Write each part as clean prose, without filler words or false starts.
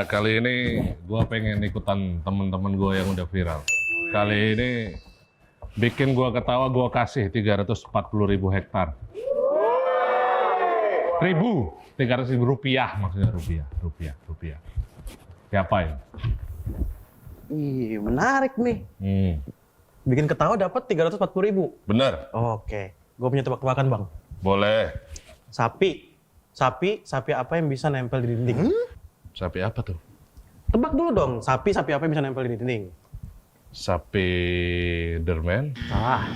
Kali ini gue pengen ikutan temen-temen gue yang udah viral. Kali ini bikin gue ketawa, gue kasih 340.000 hektar. 300.000 rupiah, maksudnya rupiah. Siapa ya? Ih, menarik nih. Bikin ketawa dapat 340.000. Bener. Oke, gue punya tebak-tebakan bang. Boleh. Sapi apa yang bisa nempel di dinding? Sapi apa tuh? Tebak dulu dong, sapi apa yang bisa nempel di dinding? Sapi derman. Salah.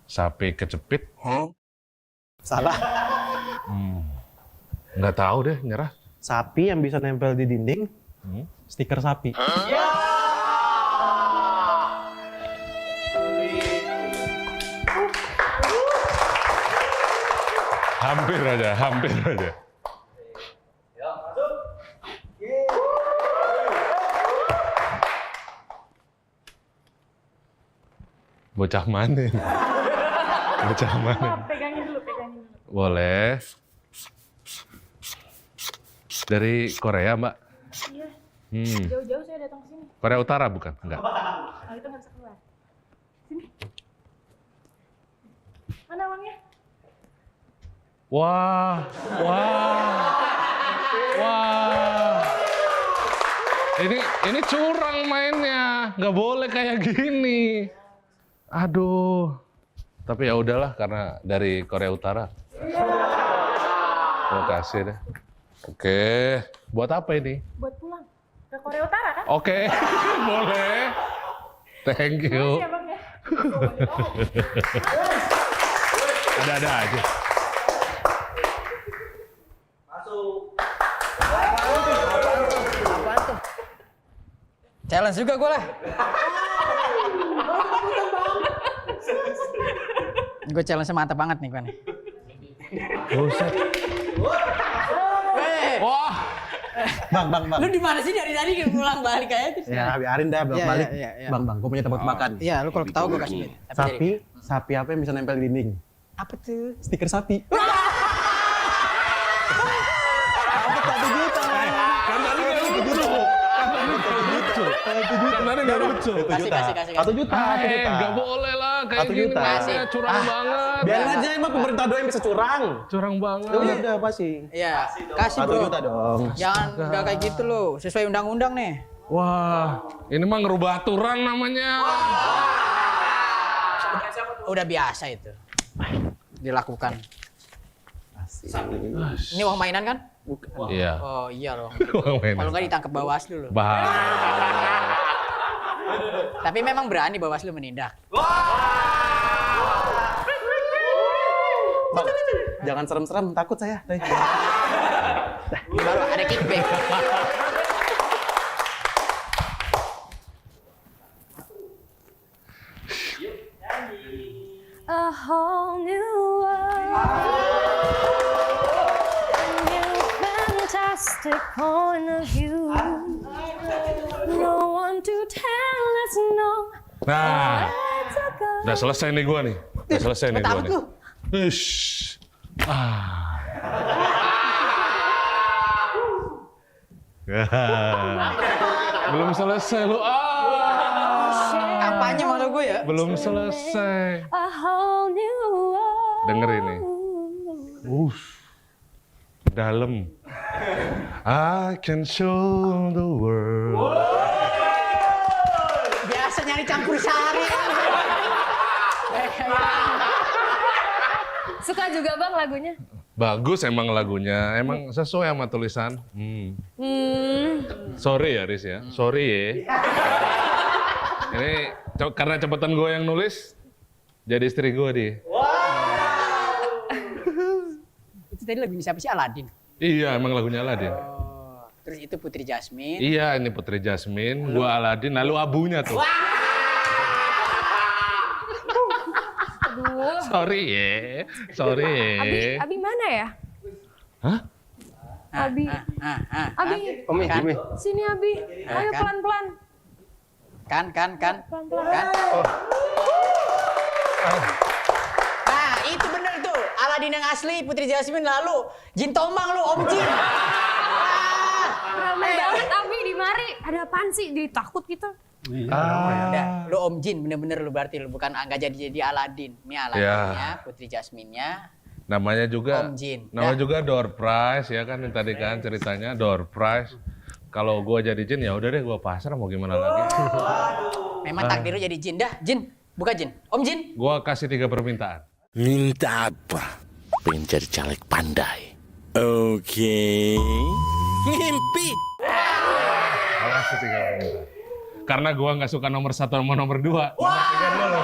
Sapi kecepit. Salah. Nggak tahu deh, nyerah. Sapi yang bisa nempel di dinding, stiker sapi. Hampir aja. Bocah mana? Pegangin dulu. Boleh. Dari Korea, Mbak? Iya. Hmm. Jauh-jauh saya datang ke sini. Korea Utara bukan? Enggak. Kalau itu nggak bisa keluar. Sini. Mana uangnya? Wah. Ini curang mainnya. Nggak boleh kayak gini. Aduh. Tapi ya udahlah karena dari Korea Utara. Terima kasih deh. Oke, buat apa ini? Buat pulang ke Korea Utara kan? Oke, boleh. Thank you. Makasih ya bang ya. Ada-ada aja. Challenge juga gue lah. Gue challenge mantap banget nih gue nih. Buset. Wah. Bang. Lu di mana sih dari tadi pulang balik aja terus? Ya, biarin dah balik. Iya. Bang, gue punya tebak-tebakan. Iya, lu kalau ketawa gue kasih duit. Sapi apa yang bisa nempel di dinding? Apa tuh? Stiker sapi. Kan tadi nggak lucu. Kasih. 1 juta. Nggak boleh lah kayak 1 gini. juta. Mainnya curang banget. Biarin aja emang pemerintah doang yang bisa curang. Curang banget. Ya udah pasti. Iya, kasih 1 bro. juta dong. Jangan udah kayak gitu loh, sesuai undang-undang nih. Wah, ini mah ngerubah aturan namanya. Udah biasa itu. Dilakukan. Ini uang mainan kan? Iya. Oh iya loh. Uang mainan. Kalau nggak ditangkap Bawaslu loh. Tapi memang berani Bawaslu menindak. Bang, jangan serem-serem, takut saya. Ini baru ada kickback. A whole new world. A new fantastic point of view. No one to tell us no. Nah, Let's go. udah selesai nih gua nih. Udah selesai nih gua nih. Ush. Belum selesai lu. Kampanye malah gue ya. Belum selesai. A whole new world. Denger ini. Dalam. I can show the world. Biasa nyari campur sari. Suka juga bang lagunya? Bagus emang lagunya. Emang sesuai sama tulisan. Sorry ya Riz ya. Sorry ya. Ini karena cepetan gue yang nulis, jadi istri gue di. Itu tadi lagunya siapa sih? Aladin. Iya, emang lagunya Aladin. Oh, terus itu Putri Jasmine. Iya, ini Putri Jasmine, gue Aladin, lalu abunya tuh. Aduh. Sorry ya, sorry ya. Abi mana ya? Hah? Abi. Abi. Umi. Sini Abi. Ayo Kan? pelan-pelan. Kan. Pelan-pelan. Kan? Nah, itu bener tuh. Aladin yang asli, Putri Jasmine lalu Jin Tomang lu, Om Jin. Ramai banget Abi di mari. Ada apaan sih? Ditakut gitu. Udah, lu Om Jin bener-bener lu berarti lu bukan nggak jadi Aladin. Ini Aladinnya, Putri Jasmine-nya. Namanya juga Om Jin. namanya juga door prize ya kan, yang tadi kan ceritanya door prize. Kalau gua jadi Jin ya udah deh gua pasrah, mau gimana lagi. Memang takdir lu jadi Jin dah. Jin, bukan Jin. Om Jin. Gua kasih 3 permintaan. Minta apa? Pengen jadi caleg pandai. Oke. Mimpi. Gua kasih 3 permintaan. Karena gua nggak suka nomor 1 sama nomor 2. Nomor 3 dulu.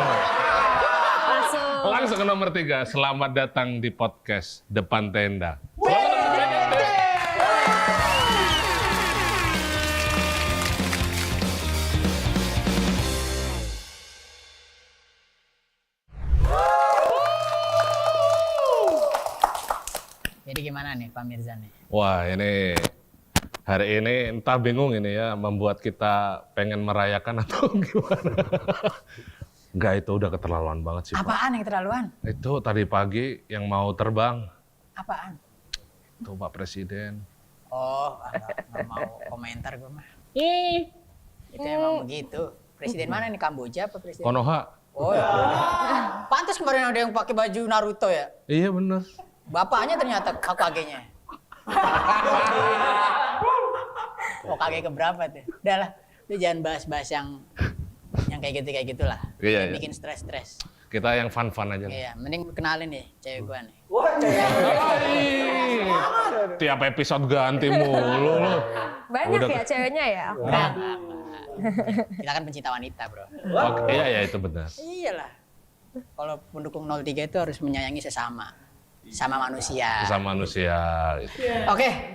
Langsung ke nomor 3. Selamat datang di podcast Depan Tenda. Jadi gimana nih Pak Mirza nih? Wah, ini hari ini entah bingung ini ya, membuat kita pengen merayakan atau gimana. Enggak, itu udah keterlaluan banget sih, Pak. Apaan yang keterlaluan? Itu tadi pagi yang mau terbang, Apaan? itu Pak Presiden. Oh, nggak mau komentar gue mah. Itu emang begitu. Presiden mana nih, Kamboja apa presiden? Konoha. Oh ya. Pantas kemarin ada yang pakai baju Naruto ya. Iya bener. Bapaknya ternyata Hokage-nya. Hokage keberapa tuh? Udah lah, lu jangan bahas-bahas yang kayak gitulah. Iya, iya. Bikin stres. Kita yang fun-fun aja. Iya, mending kenalin nih cewek gua nih. Tiap episode ganti mulu lu. Banyak Udah ya ceweknya ya? Enggak. Kita kan pencinta wanita, bro. Oke, iya itu benar. Iyalah. Kalau pendukung 03 itu harus menyayangi sesama. Sama manusia. Sama manusia. Gitu. Oke.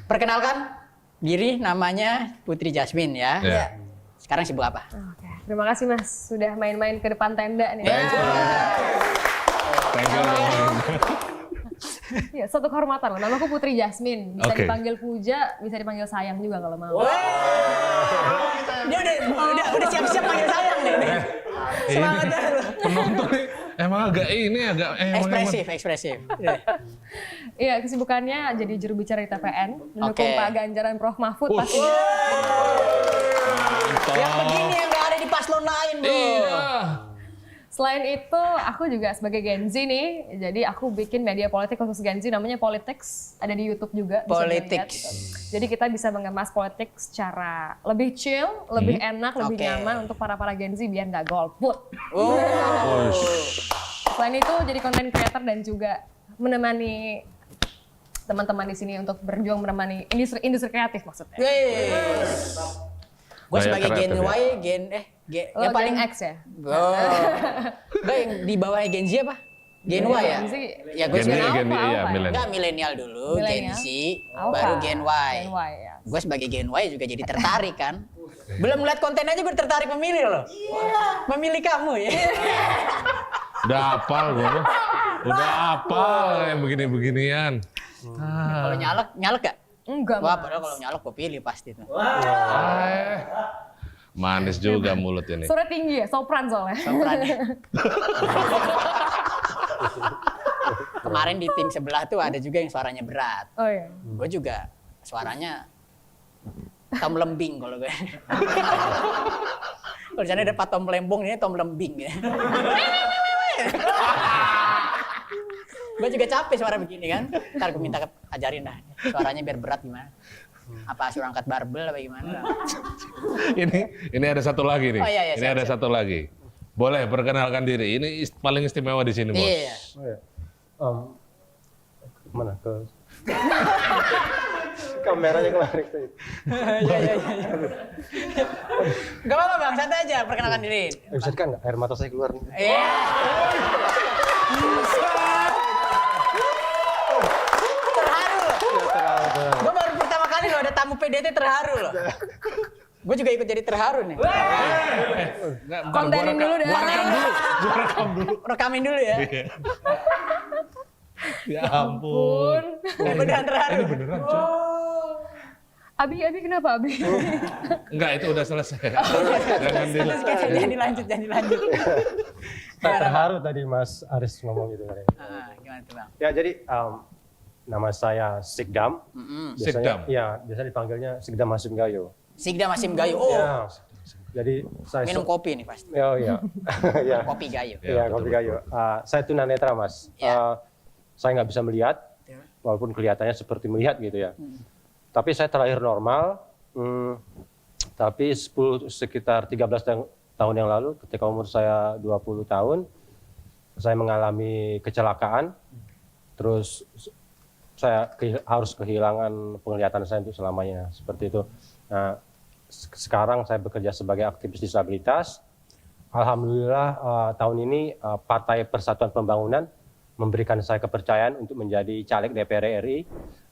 Perkenalkan diri, namanya Putri Jasmine ya. Iya. Sekarang sibuk apa? Oke. Terima kasih Mas sudah main-main ke depan tenda nih. Thank you. Ya, suatu kehormatan loh. Namaku Putri Jasmine. Bisa Oke. dipanggil Puja, bisa dipanggil sayang juga kalau mau. Dia udah siap-siap panggil sayang nih. Semangat dah lu. Penonton nih emang agak Ekspresif. Iya, kesibukannya jadi juru bicara di TPN, mendukung Oke. Pak Ganjar dan Prof Mahfud pastinya. Yang begini yang nggak ada di paslon lain, bro. Iya. Selain itu, aku juga sebagai Gen Z nih, jadi aku bikin media politik khusus Gen Z namanya Politics, ada di YouTube juga. bisa dilihat. Politics. Jadi kita bisa mengemas politik secara lebih chill, lebih enak, lebih Oke. nyaman untuk para Gen Z biar nggak golput. Oh. Selain itu jadi content creator dan juga menemani teman-teman di sini untuk berjuang menemani industri kreatif maksudnya. Gue Gaya sebagai Gen kreatif, Y, Lo yang paling Gen X ya? Oh. Enggak, yang di bawahnya Gen Z apa? Gen Y ya? Gen Z. Ya gue Gen Y, sebagai Gen Y, iya, Alpha. milenial. enggak milenial dulu, Milenial. Gen Z, Alpha. baru Gen Y. Gen Y ya. Gue sebagai Gen Y juga jadi tertarik kan. Belum ngeliat konten aja gue tertarik memilih loh. Memilih kamu ya. Udah hafal gua mah. Udah hafal yang begini-beginian. Kalau nyalek gak? Enggak, Wah, Mas. padahal kalau nyalek gue pilih pasti tuh. Manis juga mulut ini. Suara tinggi ya, sopran soalnya. Soprannya. Kemarin di tim sebelah tuh ada juga yang suaranya berat. Oh iya. Gue juga suaranya tom lembing kalau gue. Kalau di sana ada Pak Tom Lembong, ini Tom Lembing ya. Gue juga capek suara begini kan. Ntar gue minta ajarin dah suaranya biar berat gimana. Apa suruh angkat barbel apa gimana? Ini ada satu lagi nih. Oh, iya, Ini ada satu lagi. Boleh perkenalkan diri. Ini paling istimewa di sini, Bos. Iya. Oh ya. Mana ke kameranya kemarin tuh. Iya. Gak apa-apa bang, santai aja perkenalkan diri. Bisa kan nggak? Air mata saya keluar nih. Iya. Terharu loh. Gue baru pertama kali loh ada tamu PDT terharu loh. Gue juga ikut jadi terharu nih. Nggak, bentar, Kontenin dulu dah. Gua rekam dulu. Rekamin dulu ya. Ya ampun. Beneran terharu. Ini beneran, Cok. Abi kenapa Abi? Enggak, itu udah selesai. Jangan Jangan dilanjut. Saya terharu tadi Mas Aris ngomong gitu tadi. Gimana tuh Bang? Ya jadi nama saya Sikdam. Sikdam? Iya, biasa dipanggilnya Sikdam Hasim Gayo. Sigda Masim Gayo. Oh, Ya, jadi saya minum kopi nih pasti. Oh iya. Iya. Kopi Gayo. Iya, betul, kopi Gayo. Saya tunanetra, Mas. Ya. Saya nggak bisa melihat, Betul. walaupun kelihatannya seperti melihat gitu ya. Tapi saya terlahir normal. Tapi sekitar 13 tahun yang lalu, ketika umur saya 20 tahun, saya mengalami kecelakaan. Terus saya harus kehilangan penglihatan saya untuk selamanya, seperti itu. Nah, sekarang saya bekerja sebagai aktivis disabilitas. Alhamdulillah tahun ini Partai Persatuan Pembangunan memberikan saya kepercayaan untuk menjadi caleg DPR RI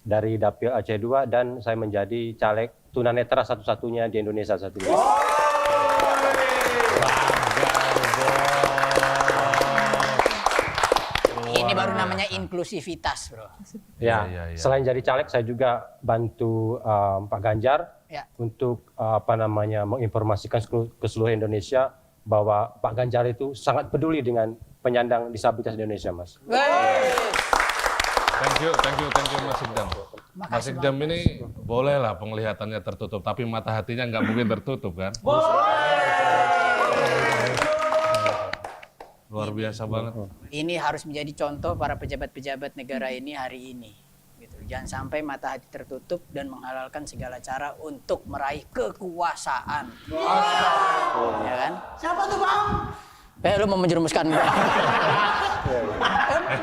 dari Dapil Aceh 2 dan saya menjadi caleg tunanetra satu-satunya di Indonesia saat ini. Ini baru namanya inklusivitas, Bro. Ya, Iya. selain jadi caleg saya juga bantu Pak Ganjar Ya. untuk menginformasikan ke seluruh Indonesia bahwa Pak Ganjar itu sangat peduli dengan penyandang disabilitas di Indonesia, Mas. Thank you Mas Sikdam. Mas Sikdam ini bolehlah penglihatannya tertutup, tapi mata hatinya nggak mungkin tertutup kan? Luar biasa banget. Ini harus menjadi contoh para pejabat-pejabat negara ini hari ini. Gitu. Jangan sampai mata hati tertutup dan menghalalkan segala cara untuk meraih kekuasaan. Ya kan? Siapa tuh Bang? Lu mau menjerumuskan gua.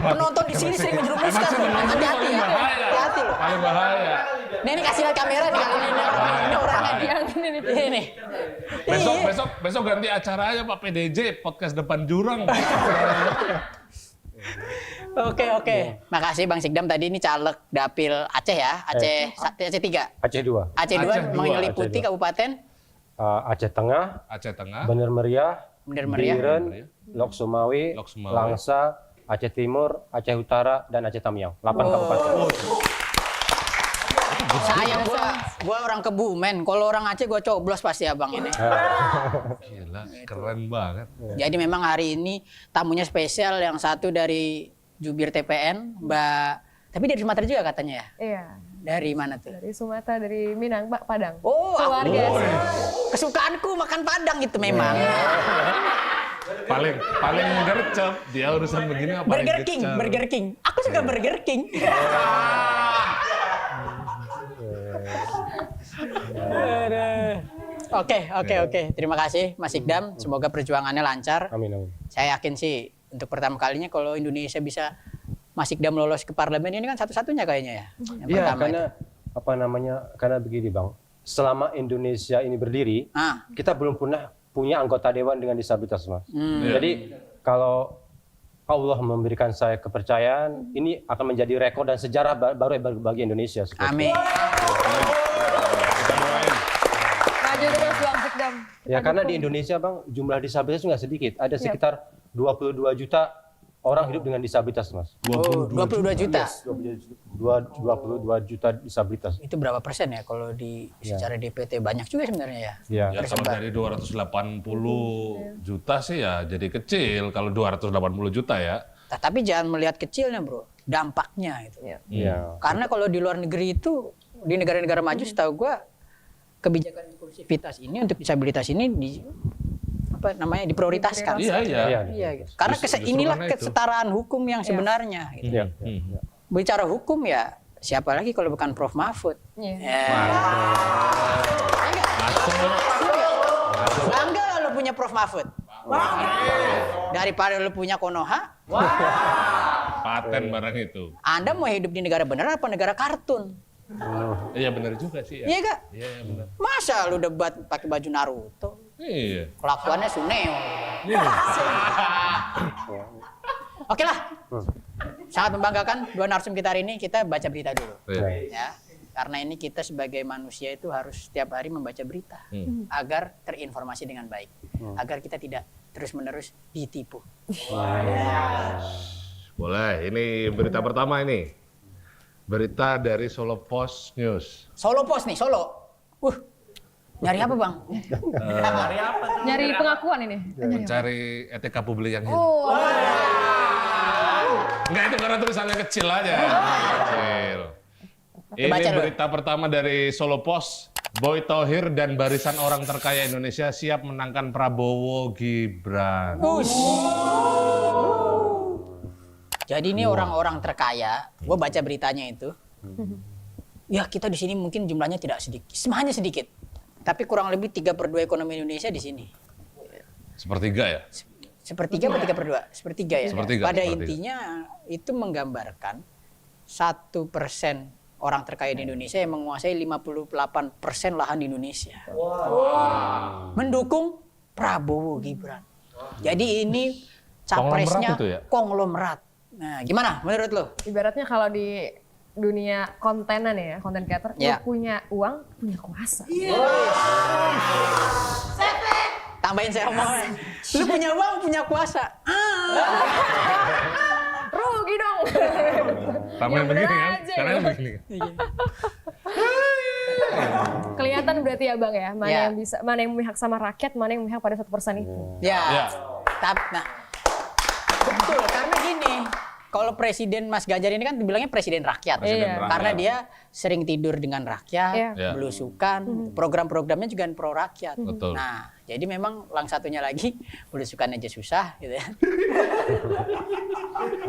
Penonton di sini sering menjerumuskan. Hati-hati ya. Hati-hati loh. Paling bahaya. Ini kasih lihat kamera nih kali ini. Ini orangnya nih. Ini. Besok ganti acaranya Pak PDJ, podcast depan jurang. Oke. Makasih Bang Sikdam, tadi ini caleg Dapil Aceh ya. Aceh 3. Aceh 2, Aceh 2 meliputi Aceh 2. kabupaten Aceh Tengah, Aceh Tengah, Bener Meriah, Bener Meriah. Biren, Lok Sumawi, Lok Sumawi. Langsa, Aceh Timur, Aceh Utara, dan Aceh Tamiang. 8 kabupaten. Sayang gua orang Kebumen. Kalau orang Aceh gua coblos pasti Abang ini. gila, keren banget. Jadi memang hari ini tamunya spesial, yang satu dari jubir TPN, Mbak. Tapi dari Sumatera juga katanya ya? Iya. Dari mana tuh? Dari Sumatera, dari Minang, Pak, Padang. Oh, keluarga. kesukaanku makan Padang itu memang. Paling gercep dia urusan begini apa? Burger King. Aku suka Burger King. Oke. Terima kasih Mas Sikdam. Semoga perjuangannya lancar. Amin. Saya yakin sih untuk pertama kalinya kalau Indonesia bisa Mas Sikdam lolos ke parlemen, ini kan satu-satunya kayaknya ya. Yang Iya, pertama karena karena begini Bang. Selama Indonesia ini berdiri, kita belum pernah punya anggota dewan dengan disabilitas, Mas. Jadi kalau Allah memberikan saya kepercayaan, ini akan menjadi rekor dan sejarah baru bagi Indonesia. Amin. Maju terus Bang Sikdam. Ya karena di Indonesia Bang, jumlah disabilitas nggak sedikit. Ada sekitar 22 juta orang hidup dengan disabilitas, Mas. 22 juta. 22 juta disabilitas. Itu berapa persen ya kalau di secara DPT? Banyak juga sebenarnya ya. Ya. Ya kalau dari 280 juta sih ya jadi kecil kalau 280 juta ya. Tapi jangan melihat kecilnya, Bro. Dampaknya itu. Iya. Karena kalau di luar negeri itu, di negara-negara maju setahu gua kebijakan inklusivitas ini untuk disabilitas ini diprioritaskan. Iya. Gitu. Karena inilah karena itu. kesetaraan hukum yang sebenarnya. Gitu. Iya. Bicara hukum ya siapa lagi kalau bukan Prof Mahfud? Iya. Bangga lo punya Prof Mahfud. Daripada lo punya Konoha. Paten barang itu. Anda mau hidup di negara benar apa negara kartun? Iya benar juga sih ya. Iya gak? Iya benar. Masa lu debat pakai baju Naruto? Iya. Kelakuannya Suneo. Oke lah. Sangat membanggakan dua narsum kita hari ini. Kita baca berita dulu. Iya. Ya. Karena ini kita sebagai manusia itu harus setiap hari membaca berita agar terinformasi dengan baik, agar kita tidak terus-menerus ditipu. Boleh, ini berita pertama ini. Berita dari Solo Post News. Solo Post nih, Solo. Nyari apa bang? Nyari pengakuan ini. Mencari etika publik yang hilang. Oh. Enggak, itu karena tulisannya kecil aja. Kecil. Ini Baca dulu. berita pertama dari Solo Post. Boy Thohir dan barisan orang terkaya Indonesia siap menangkan Prabowo Gibran. Jadi ini orang-orang terkaya, gue baca beritanya itu. Ya kita di sini mungkin jumlahnya tidak sedikit, hanya sedikit. Tapi kurang lebih 3/2 ekonomi Indonesia di sini. Sepertiga ya? Sepertiga atau 3/2? Sepertiga ya. Sepertiga, Pada sepertiga. intinya itu menggambarkan 1% orang terkaya di Indonesia yang menguasai 58% lahan di Indonesia. Mendukung Prabowo Gibran. Jadi ini capresnya Konglomerat itu ya? konglomerat. Nah, gimana menurut lo? Ibaratnya kalau di dunia kontenan ya, konten creator, Ya. lu punya uang, punya kuasa. Tambahin saya omongan. Lu punya uang, punya kuasa. Rugi dong. Tambahin Yang bener begini kan? aja. Caranya begini. Kelihatan berarti ya Bang ya, mana Ya. yang bisa, mana yang memihak sama rakyat, mana yang memihak pada 1% itu. Ya. Ya. Nah, betul karena gini. Kalau Presiden Mas Ganjar ini kan dibilangnya Presiden rakyat. Presiden rakyat. Karena dia sering tidur dengan rakyat, Iya. Ya. belusukan, program-programnya juga pro rakyat. Betul. Nah, jadi memang lang satunya lagi belusukan aja susah gitu ya.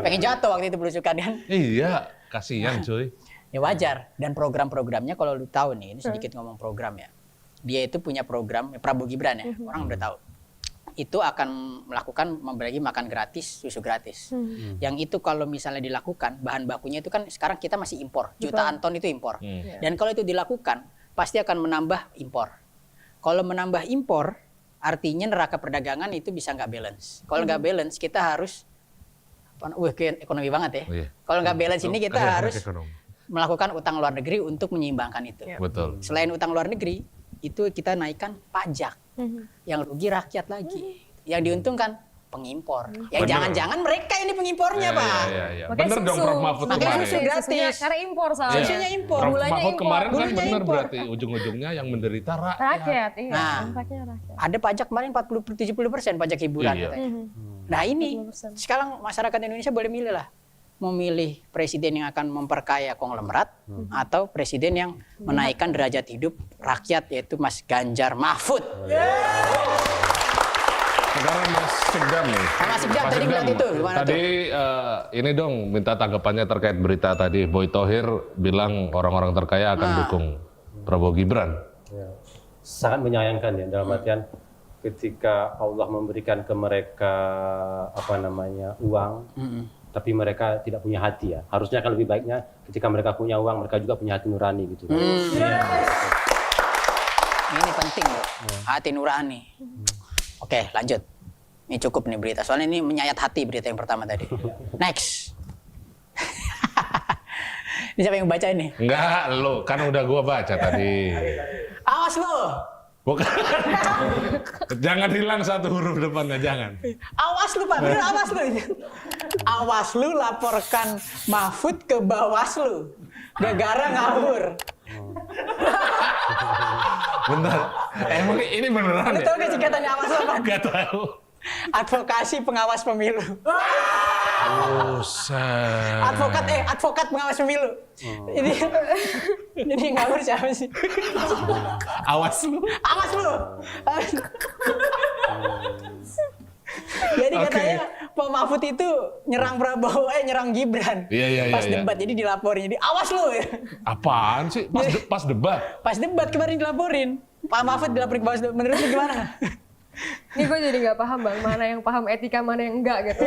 Pengen jatuh waktu itu belusukan kan. Iya, kasihan cuy. Ya wajar. Dan program-programnya kalau lu tahu nih, ini sedikit ngomong program ya. Dia itu punya program, Prabowo Gibran ya, orang udah tahu. Itu akan melakukan membagi makan gratis, susu gratis. Yang itu kalau misalnya dilakukan, bahan bakunya itu kan sekarang kita masih impor. Jutaan ton itu impor. Dan kalau itu dilakukan, pasti akan menambah impor. Kalau menambah impor, artinya neraca perdagangan itu bisa nggak balance. Kalau nggak balance, kita harus, kayak ekonomi banget ya. Oh, iya. Kalau nggak balance ini kita Kayak harus ekonomi. melakukan utang luar negeri untuk menyeimbangkan itu. Betul. Selain utang luar negeri, itu kita naikkan pajak. Yang rugi rakyat lagi. Yang diuntungkan pengimpor. Ya Bener. jangan-jangan mereka ini pengimpornya, Pak. Iya. Makanya Bener dong susu. Prof Mahfud Makanya kemarin. susu gratis. Susunya karena impor soalnya. Susunya impor. Prof Gulanya Mahfud impor. kemarin kan Gulanya bener impor. berarti ujung-ujungnya yang menderita rakyat. Rakyat, iya. Nah. Dampaknya rakyat. Ada pajak kemarin 40-70% pajak hiburan Iya. katanya. Nah ini 40%. sekarang masyarakat Indonesia boleh milih lah. Memilih presiden yang akan memperkaya konglomerat atau presiden yang menaikkan derajat hidup rakyat yaitu Mas Ganjar Mahfud. Sekarang Mas Sigdam nih. Mas Sigdam tadi bilang itu, gimana Tadi ini dong minta tanggapannya terkait berita tadi. Boy Thohir bilang orang-orang terkaya akan dukung Prabowo Gibran. Ya. Sangat menyayangkan ya dalam artian ketika Allah memberikan ke mereka uang, tapi mereka tidak punya hati ya. Harusnya kan lebih baiknya ketika mereka punya uang, mereka juga punya hati nurani gitu. Ini penting loh, hati nurani. Oke, lanjut. Ini cukup nih berita. Soalnya ini menyayat hati berita yang pertama tadi. Next. Ini siapa yang baca ini? Enggak, lo kan udah gua baca tadi. Awas lo. Bukan. Jangan hilang satu huruf depannya, jangan. Awas lu Pak, bener awas lu. Awas lu laporkan Mahfud ke Bawaslu. Gara-gara ngawur. Bentar. Emang ini beneran Lu ya? tau gak singkatannya awas apa? Enggak tahu. Advokasi pengawas pemilu. Buset. Advokat pengawas pemilu. Ini ngawur siapa sih? Awas lu. Awas lu. Jadi Oke. katanya Pak Mahfud itu nyerang Prabowo, nyerang Gibran. Iya. Pas debat, jadi dilaporin. Jadi awas lu. Apaan sih? Pas debat. Pas debat kemarin dilaporin. Pak Mahfud dilaporin ke Bawaslu. Menurut lu gimana? Ini gue jadi nggak paham Bang, mana yang paham etika, mana yang enggak gitu.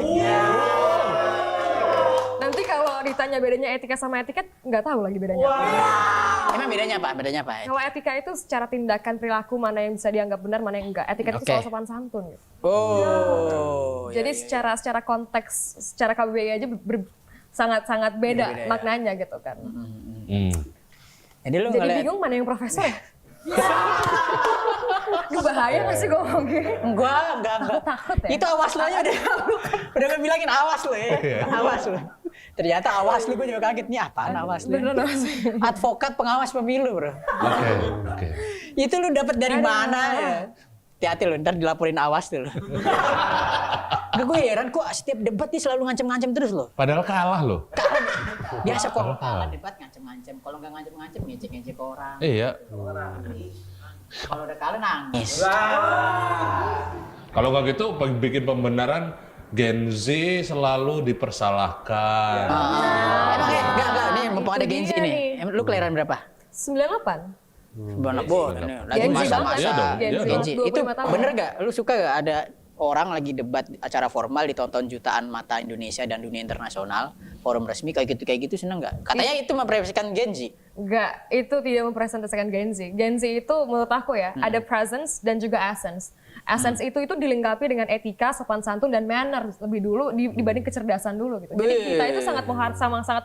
Nanti kalau ditanya bedanya etika sama etiket, nggak tahu lagi bedanya. Emang bedanya apa? Bedanya apa? Kalau etika itu secara tindakan perilaku, mana yang bisa dianggap benar, mana yang enggak. Etika itu Oke. soal sopan santun gitu. Oh. Jadi secara konteks, secara KBBI aja sangat-sangat beda Beda-beda ya. maknanya gitu kan. Hmm. Jadi lu Jadi ngeliat bingung mana yang profesor ya? Bahaya nggak sih ngomong gini? Enggak. Takut ya? Itu awas lo aja udah gue bilangin awas lo ya. Awas lo. Ternyata awas lo, gue juga kaget nih apaan awas lo. Beneran awas. Advokat pengawas pemilu, Bro. Oke. Itu lu dapat dari mana ya? Hati-hati lo, ntar dilaporin awas tuh lo. Gak, gue heran kok setiap debat nih selalu ngancem-ngancem terus lo. Padahal kalah loh. Biasa kok kalah debat ngancem-ngancem. Kalau nggak ngancem-ngancem ngecek-ngecek orang. Iya. Kalau udah kalah nangis. Kalau nggak gitu bikin pembenaran Gen Z selalu dipersalahkan. Emang ya? Enggak. Nih mumpung ada Gen Z dia nih. nih. Lu kelahiran berapa? 98. Banyak banget. Lagi Gen Z masa-masa banget. Iya dong, Gen iya Z. dong. Gen Z. 25 Itu tahun. bener gak? Lu suka gak ada orang lagi debat acara formal ditonton jutaan mata Indonesia dan dunia internasional, forum resmi kayak gitu seneng gak? Katanya itu mempresentasikan Gen Z. Enggak, itu tidak mempresentasikan Gen Z. Gen Z itu menurut aku ya, ada presence dan juga essence. Essence itu dilengkapi dengan etika, sopan santun dan manner lebih dulu dibanding kecerdasan dulu gitu. Jadi kita itu sangat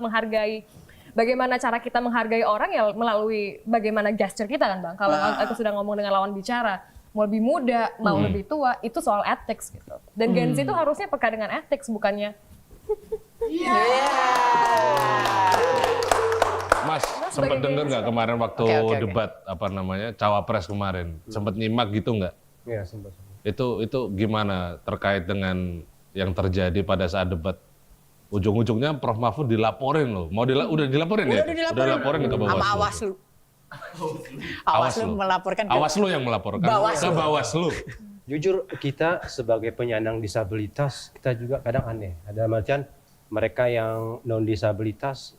menghargai bagaimana cara kita menghargai orang ya melalui bagaimana gesture kita kan Bang. Kalau aku sudah ngomong dengan lawan bicara, mau lebih muda, mau lebih tua, itu soal ethics gitu. Dan Gen Z itu harusnya peka dengan ethics, bukannya Mas, sempat sebagai denger Gen Z. nggak kemarin waktu Oke. debat cawapres kemarin? Sempat nyimak gitu nggak? Iya, sempat. Itu gimana terkait dengan yang terjadi pada saat debat? Ujung-ujungnya Prof Mahfud dilaporin loh. Udah dilaporin ya? Udah dilaporin ke Bawaslu. Sama awas lu. Awas lu melaporkan ke Awas lu yang melaporkan Bawaslu. ke Bawaslu. Jujur kita sebagai penyandang disabilitas kita juga kadang aneh. Ada macam mereka yang non disabilitas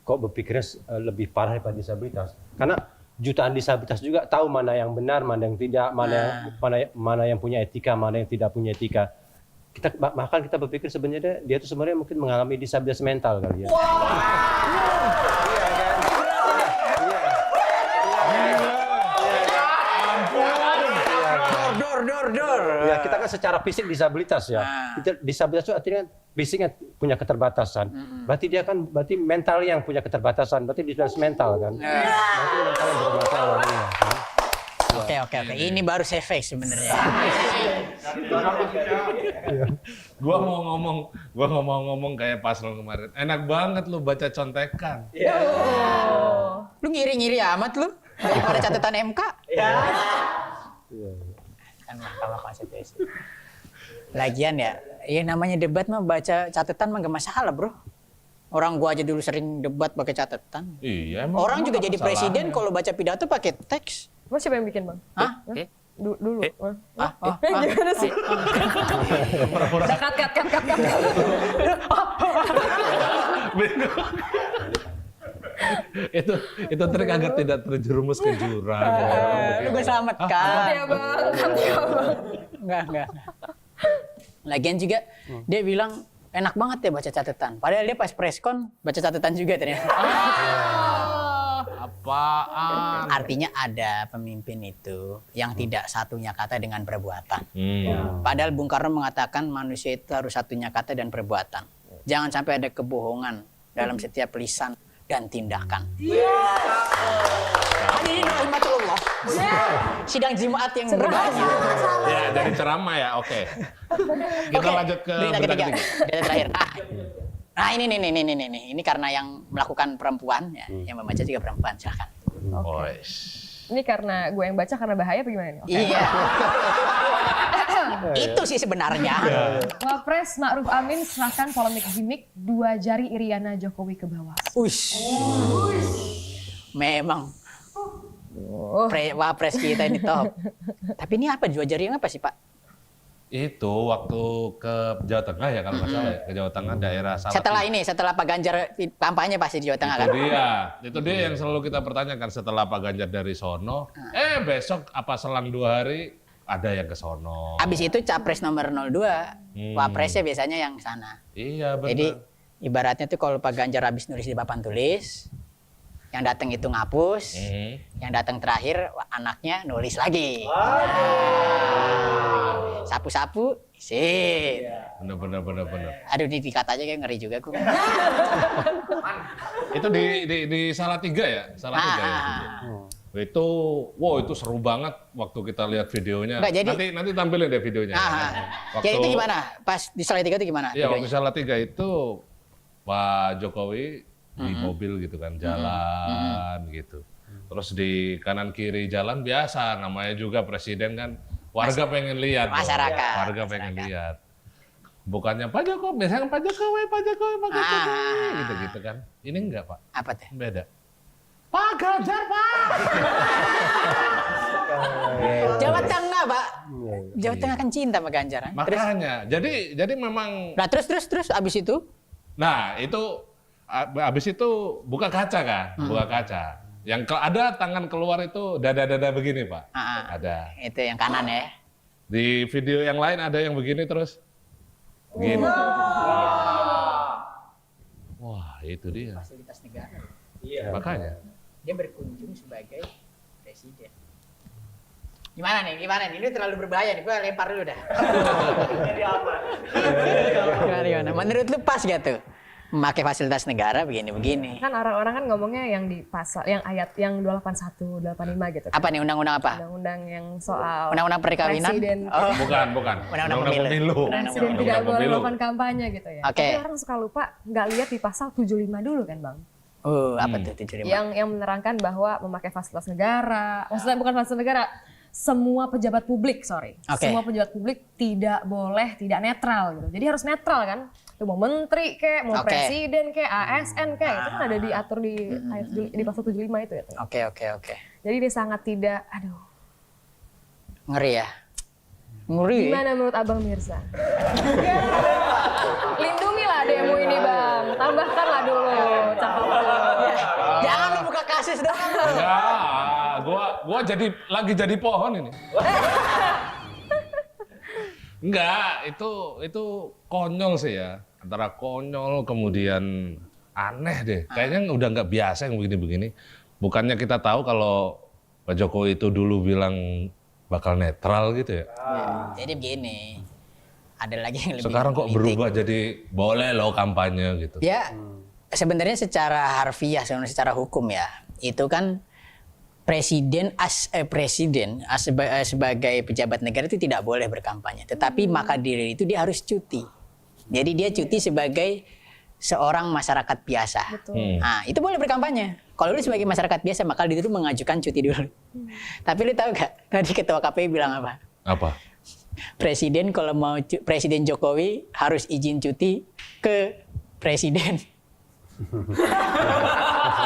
kok berpikirnya lebih parah daripada disabilitas. Karena jutaan disabilitas juga tahu mana yang benar, mana yang tidak, mana yang punya etika, mana yang tidak punya etika. Bahkan kita berpikir sebenarnya dia itu sebenarnya mungkin mengalami disabilitas mental kali ya. Dor. Ya, kita kan secara fisik disabilitas ya. Disabilitas itu artinya fisiknya punya keterbatasan. Berarti mental yang punya keterbatasan. Berarti disabilitas mental kan. Berarti mental yang bermasalah. Oke. Ini baru safe face sebenarnya. Gua mau ngomong kayak paslon kemarin. Enak banget lu baca contekan. Lu ngiri-ngiri amat lu daripada catatan MK. Kan Mahkamah Konstitusi. Lagian ya namanya debat mah baca catatan mah gak masalah, Bro. Orang gua aja dulu sering debat pakai catatan. Iya, emang Orang juga apa jadi masalahnya? presiden kalau baca pidato pakai teks. Mas siapa yang bikin Bang? Hah? Dulu. Gimana sih? Udah cut. itu trik agar tidak terjerumus ke jurang. Lu gue selamatkan. Ya Bang, ya Bang. Enggak. Lagian juga dia bilang enak banget ya baca catatan. Padahal dia pas preskon baca catatan juga ternyata. Apaan? Artinya ada pemimpin itu yang tidak satunya kata dengan perbuatan. Padahal Bung Karno mengatakan manusia itu harus satunya kata dan perbuatan. Jangan sampai ada kebohongan dalam setiap lisan dan tindakan. Hadirin rahimatullah. Sidang Jumat yang berbahagia. Ya, dari ceramah ya, oke. Kita lanjut ke berita ketiga. Berita terakhir. Nah ini karena yang melakukan perempuan ya, yang membaca juga perempuan, silakan. Ini karena gue yang baca karena bahaya apa gimana nih? Oke. Iya. Itu sih sebenarnya. Wapres Ma'ruf Amin serahkan polemik gimmick 2 jari Iriana Jokowi ke bawah. Memang. Wapres kita ini top. Tapi ini apa 2 jari yang apa sih, Pak? Itu waktu ke Jawa Tengah ya kalau nggak salah ya, ke Jawa Tengah daerah Salatiga. Setelah Pak Ganjar kampanye pasti di Jawa Tengah kan? Itu dia yang selalu kita pertanyakan setelah Pak Ganjar dari sono. Besok apa selang 2 hari ada yang ke sono. Abis itu capres nomor 02, wapresnya biasanya yang sana. Iya benar. Jadi ibaratnya tuh kalau Pak Ganjar habis nulis di papan tulis, yang datang itu ngapus, yang datang terakhir anaknya nulis lagi. Sapu-sapu, isi. Benar. Aduh ini dikata aja kayak ngeri juga gue. Itu di Salatiga ya? Salatiga ya? Itu, wow itu seru banget waktu kita lihat videonya. Nggak, jadi- nanti tampilin deh videonya. Jadi itu gimana? Pas di Salatiga itu gimana? Iya, waktu videonya? Salatiga itu Pak Jokowi di mobil gitu kan, jalan gitu. Terus di kanan kiri jalan biasa, namanya juga presiden kan, warga pengen lihat. dong. Masyarakat. Warga pengen lihat. Bukannya Pak Jokowi, biasanya Pak Jokowi, gitu-gitu kan. Ini enggak Pak, Apa tuh? beda. Pak Ganjar Pak! Jawa Tengah, Pak. Jawa Tengah kan cinta sama Ganjar. Kan? Terus, Makanya, jadi memang, nah terus abis itu? nah itu abis itu buka kaca kan, buka kaca. Yang ada tangan keluar itu dada-dada begini Pak, ada. Itu yang kanan ya. Di video yang lain ada yang begini terus, begini. Wah itu dia, Fasilitas negara. makanya. Dia berkunjung sebagai presiden. Gimana nih? Ini terlalu berbahaya nih. Gue lempar dulu dah. Gimana? Menurut lu pas gak tuh? Memakai fasilitas negara begini-begini. Kan orang-orang kan ngomongnya yang di pasal, yang ayat yang 281, 85 gitu. Apa nih undang-undang apa? Undang-undang yang soal Undang-undang perkawinan? presiden, Oh, Bukan. Undang-undang pemilu. presiden tidak Undang-undang boleh pemilu. melakukan kampanye gitu ya. Oke. Tapi orang suka lupa nggak lihat di pasal 75 dulu kan Bang. apa tuh 75? Yang menerangkan bahwa memakai fasilitas negara, maksudnya bukan fasilitas negara, semua pejabat publik, Oke. semua pejabat publik tidak boleh tidak netral gitu. Jadi harus netral kan. Itu mau menteri kek, mau Oke. presiden kek, ASN kek, itu kan ada diatur di ayat di pasal 75 itu ya. Oke. Jadi dia sangat tidak, aduh. Ngeri ya? Ngeri. Gimana menurut Abang Mirza? Lindungilah demo ini Bang, tambahkanlah dulu cakapan. Jangan lu buka kasus dong. Enggak, gua lagi jadi pohon ini. Enggak, itu konyol sih ya. Antara konyol kemudian aneh deh. Kayaknya udah nggak biasa yang begini-begini. Bukannya kita tahu kalau Pak Jokowi itu dulu bilang bakal netral gitu ya. Jadi begini. Ada lagi yang lebih Sekarang kok politik. berubah jadi boleh loh kampanye gitu. Ya, sebenarnya secara harfiah, secara hukum ya, itu kan presiden sebagai pejabat negara itu tidak boleh berkampanye. Tetapi maka diri itu dia harus cuti. Jadi dia cuti sebagai seorang masyarakat biasa. Nah, itu boleh berkampanye. Kalau lu sebagai masyarakat biasa, maka dia itu mengajukan cuti dulu. Tapi lu tahu gak, tadi ketua KPU bilang apa? Apa? Presiden kalau mau Presiden Jokowi harus izin cuti ke presiden.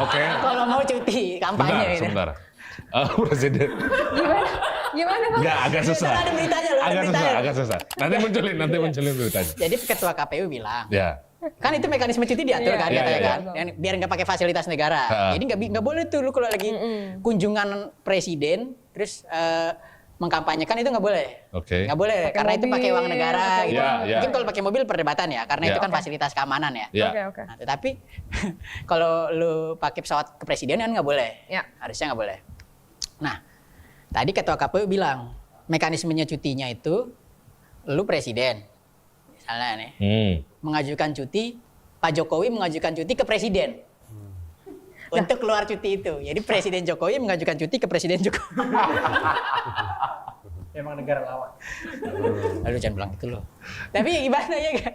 Oke. Kalau mau cuti kampanye Bentar, gitu. sebentar. Presiden. Gimana Bang? Enggak, agak susah. Ada beritanya loh, ada beritanya. Agak susah. Nanti munculin beritanya. Jadi ketua KPU bilang, Ya. kan itu mekanisme cuti diatur kan, Iya, katanya iya, kan, biar nggak pakai fasilitas negara. Jadi nggak boleh tuh lu kalau lagi kunjungan presiden, terus mengkampanyekan itu nggak boleh. Oke. Nggak boleh, Pakai karena itu mobil, pakai uang negara. pakai Gitu. Iya, iya. Mungkin kalau pakai mobil perdebatan ya, karena Iya. itu kan fasilitas keamanan ya. Ya. Oke. Nah, tetapi kalau lu pakai pesawat kepresidenan nggak boleh. Ya. Harusnya nggak boleh. Nah, tadi ketua KPU bilang mekanismenya cutinya itu lu presiden, misalnya nih, mengajukan cuti, Pak Jokowi mengajukan cuti ke presiden untuk keluar cuti itu. Jadi Presiden Jokowi mengajukan cuti ke Presiden Jokowi. Emang negara lawan. Lalu jangan bilang gitu loh. Tapi gimana ya kan?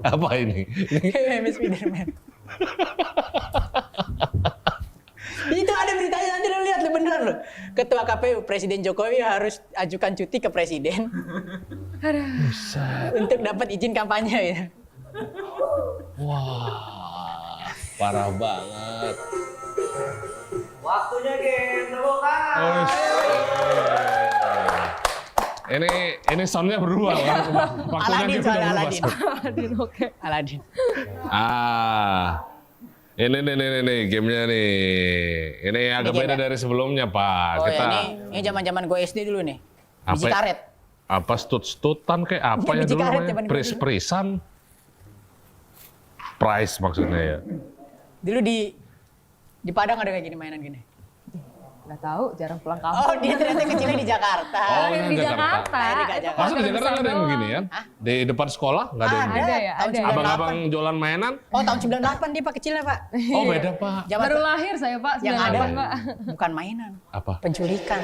Apa ini? Kayak Spiderman. Itu ada beritanya, nanti lo lihat lo beneran lo. Ketua KPU Presiden Jokowi harus ajukan cuti ke presiden untuk dapat izin kampanye ya. Wah, parah banget. Waktunya Gen, tepuk tangan. Ini soundnya berubah. Waktunya Aladin gitu udah soalnya berubah. Aladin. Aladin, oke. Aladin. Ini nih gamenya nih. Ini agak game beda ya? dari sebelumnya Pak. Oh Kita ya, ini zaman-zaman gue SD dulu nih. Biji Apa- karet. apa stut-stutan kayak apa ya Biji dulu karet namanya? zaman dulu. Pris-prisan. Price maksudnya ya. Dulu di Padang ada kayak gini mainan gini. Nggak tahu, jarang pulang kampung. Oh, dia ternyata kecilnya di Jakarta. Oh, Lahir ini di Jakarta. Jakarta. Lahir di Itu Jakarta. Masa di keluarga Jakarta besar nggak ada yang doang. begini ya? Di depan sekolah nggak ada yang begini? Ada ya, Tahun ada. 98. Abang-abang jualan mainan? Oh, tahun 98 dia Pak kecilnya, Pak. Oh beda Pak. Zaman Baru lahir saya Pak, yang ada 98 Pak. bukan mainan, Apa? penculikan.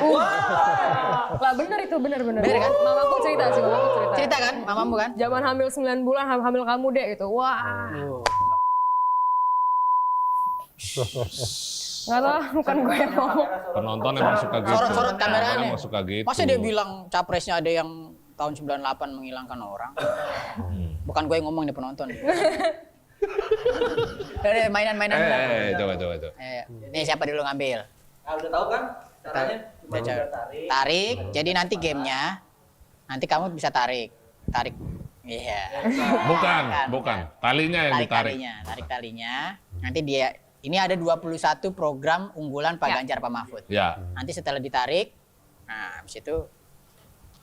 Lah bener itu, bener. Bener kan? Mamaku cerita sih, mamaku cerita. Cerita kan, mamamu kan? Zaman hamil 9 bulan, hamil kamu deh gitu. Wah. Nggak tahu, bukan gue yang ngomong. Penonton emang suka gitu. Sorot-sorot kameranya. Penonton emang suka gitu. Masa dia bilang capresnya ada yang tahun 98 menghilangkan orang? Bukan gue yang ngomong nih penonton. Dari mainan-mainan. Coba. Nih siapa dulu ngambil? Udah tahu kan caranya? Udah tarik. Jadi nanti gamenya, nanti kamu bisa tarik. Iya. Bukan. Talinya yang ditarik. Tarik talinya. Nanti dia, ini ada 21 program unggulan Pak Ganjar Pak Mahfud. Ya. Nanti setelah ditarik, nah habis itu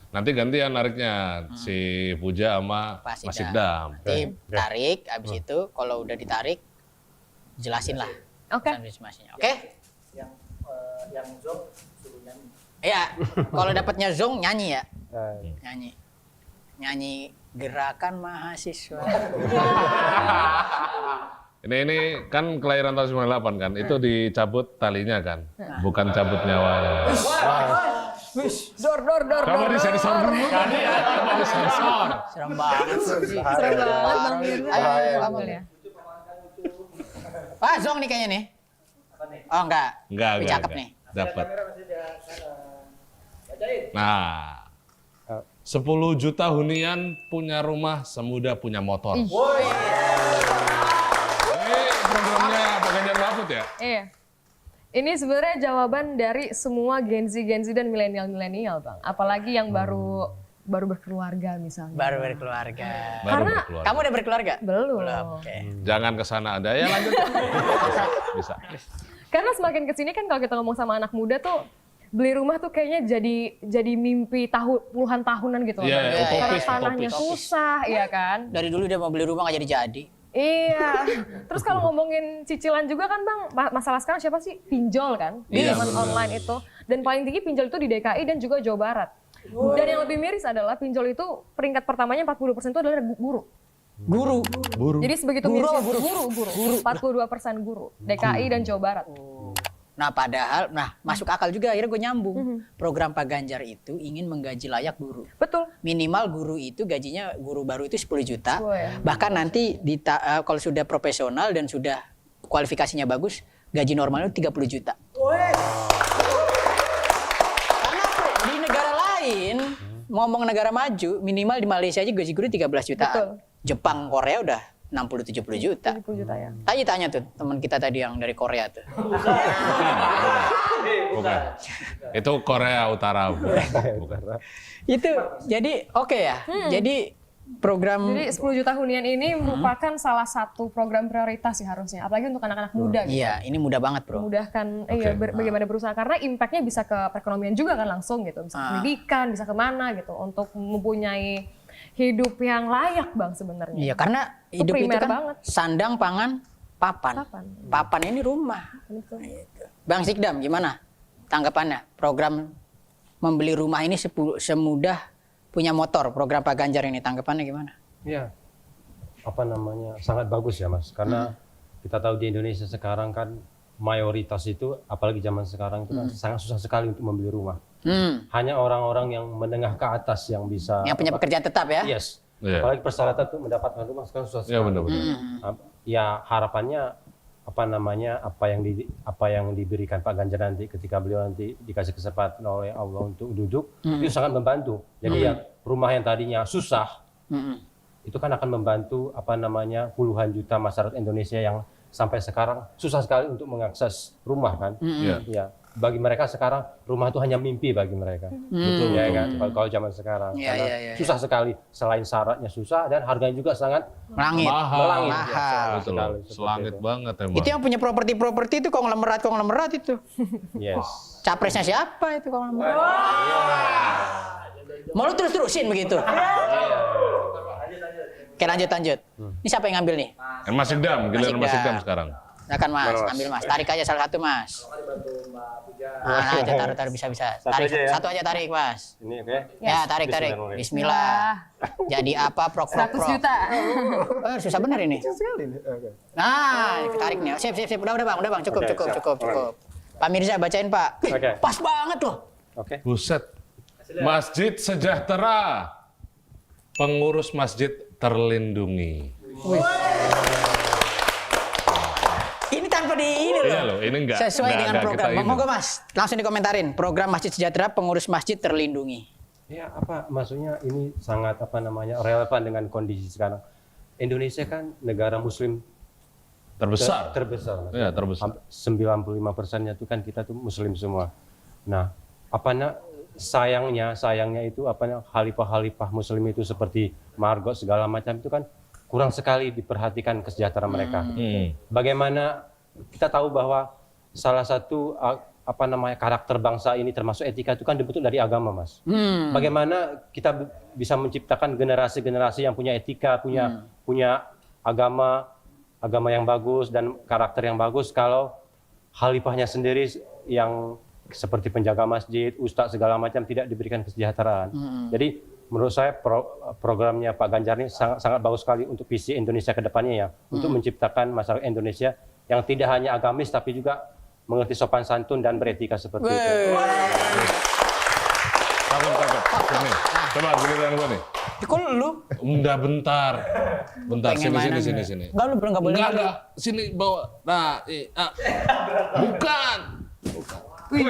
Nanti gantian nariknya si Puja sama Pak Mas Sikdam. Sikdam. Nanti tarik, habis itu kalau udah ditarik, jelasin lah. Oke. Masing-masingnya. Oke? Yang zong suruh nyanyi. Iya, kalau dapatnya zong nyanyi ya. Eh, Nyanyi gerakan mahasiswa. Ini kan kelahiran tahun 98 kan, itu dicabut talinya kan, bukan cabut nyawanya. Dor. Kamu disensor dulu kan ya? Kamu disensor. Serem banget sih. Serem banget Bang Mirza. Ayo, Kamu ya. Pak zong nih kayaknya nih. Oh enggak. Enggak. Tapi cakep nih. Dapat. Nah, 10 juta hunian punya rumah semudah punya motor. Ini programnya Pak Ganjar Mahfud ya? Iya. Ini sebenarnya jawaban dari semua Gen Z dan milenial Bang. Apalagi yang baru berkeluarga misalnya. Baru berkeluarga. Baru Karena- berkeluarga. Kamu udah berkeluarga? Belum. Oke. Jangan ke sana ada ya lanjut. Bisa. Karena semakin kesini kan kalau kita ngomong sama anak muda tuh beli rumah tuh kayaknya jadi mimpi puluhan tahunan gitu. Iya, Bang. utopis, Karena tanahnya utopis. susah, iya kan? Dari dulu dia mau beli rumah nggak jadi. Iya. Terus kalau ngomongin cicilan juga kan Bang, masalah sekarang siapa sih? Pinjol kan? Di Iya, zaman benar. online itu. Dan paling tinggi pinjol itu di DKI dan juga Jawa Barat. Dan yang lebih miris adalah pinjol itu peringkat pertamanya 40% itu adalah guru. Guru. Jadi sebegitu mirisnya guru. 42% guru. DKI dan Jawa Barat. Nah padahal, masuk akal juga akhirnya gue nyambung. Program Pak Ganjar itu ingin menggaji layak guru. Betul. Minimal guru itu gajinya guru baru itu 10 juta. 10 ya. Bahkan nanti kalau sudah profesional dan sudah kualifikasinya bagus, gaji normalnya 30 juta. Karena di negara lain, ngomong negara maju, minimal di Malaysia aja gaji guru 13 jutaan. Betul. Jepang, Korea udah 60-70 juta. 70 juta ya. Tanya tuh teman kita tadi yang dari Korea tuh. Bukan. Itu Korea Utara. Bukan. Itu jadi oke ya. Jadi program Jadi 10 juta hunian ini merupakan salah satu program prioritas sih harusnya. Apalagi untuk anak-anak muda gitu. iya, ini mudah banget, Bro. Memudahkan bagaimana berusaha. Karena impact-nya bisa ke perekonomian juga kan langsung gitu. Bisa ke pendidikan, bisa kemana gitu. Untuk mempunyai hidup yang layak Bang sebenarnya. Iya, karena hidup itu primer kan banget. sandang, pangan, papan. Papan ini rumah. Betul. Gitu. Bang Sikdam, gimana tanggapannya? Program membeli rumah ini semudah punya motor. Program Pak Ganjar ini tanggapannya gimana? Iya, sangat bagus ya Mas, karena kita tahu di Indonesia sekarang kan mayoritas itu, apalagi zaman sekarang itu kan sangat susah sekali untuk membeli rumah. Hanya orang-orang yang menengah ke atas yang bisa. Yang punya pekerjaan tetap ya? Yes. Iya. Apalagi persyaratan untuk mendapatkan rumah sekarang susah sekali. Iya benar-benar. Ya harapannya apa yang diberikan Pak Ganjar nanti ketika beliau nanti dikasih kesempatan oleh Allah untuk duduk itu sangat membantu. Jadi yang rumah yang tadinya susah itu kan akan membantu puluhan juta masyarakat Indonesia yang sampai sekarang susah sekali untuk mengakses rumah kan. Iya. Ya, bagi mereka sekarang rumah itu hanya mimpi bagi mereka. Betul, Ya betul. kan? Kalau zaman sekarang Iya, karena iya. susah sekali. Selain syaratnya susah dan harganya juga sangat Melangit. Mahal. Mahal. Betul loh. Sekali, Selangit seperti banget emang. Itu yang punya properti itu konglomerat itu. yes. Capresnya siapa itu konglomerat? Mau lu terus-terusin begitu? Oke lanjut. Ini siapa yang ngambil nih? Mas Sikdam, giliran Mas Mas Sikdam Sikdam. sekarang. Silakan Mas, Mana, Mas? ambil Mas. Tarik aja salah satu Mas. Kalau dibantu Mbak Puja. Nah, aja taruh bisa. Satu Tarik aja ya? satu aja tarik Mas. Ini oke. Ya, tarik. Bismillahirrahmanirrahim. Bismillah. Jadi apa? Prok. 100 juta. Susah bener ini. Sekali nih. Oke. Nah, tarik nih. Sip. Udah Bang. Cukup. Oke, siap. Pak Mirza bacain Pak. Oke. Pas banget loh. Oke. Buset. Masjid sejahtera. Pengurus masjid terlindungi. Ini tanpa di ini Iya loh. loh, ini enggak. Sesuai dengan program. kita ini. Monggo Mas, langsung dikomentarin. Program Masjid Sejahtera, pengurus masjid terlindungi. Ya apa maksudnya ini sangat relevan dengan kondisi sekarang. Indonesia kan negara muslim Terbesar. terbesar. Iya, terbesar. 95%-nya itu kan kita tuh muslim semua. Nah, sayangnya itu khalifah muslim itu seperti Margot segala macam itu kan kurang sekali diperhatikan kesejahteraan mereka. Bagaimana kita tahu bahwa salah satu karakter bangsa ini termasuk etika itu kan dibentuk dari agama, Mas. Bagaimana kita bisa menciptakan generasi-generasi yang punya etika, punya agama yang bagus dan karakter yang bagus kalau khalifahnya sendiri yang seperti penjaga masjid, ustadz segala macam tidak diberikan kesejahteraan. Jadi menurut saya programnya Pak Ganjar ini sangat bagus sekali untuk visi Indonesia ke depannya ya, untuk menciptakan masyarakat Indonesia yang tidak hanya agamis tapi juga mengerti sopan santun dan beretika seperti itu. Cakep. Sini. Coba giliran gua nih. Kok lu? Udah bentar. Pengen mainan Sini. Enggak, lu nggak boleh. Enggak. Sini bawa. Nah, bukan. Wih,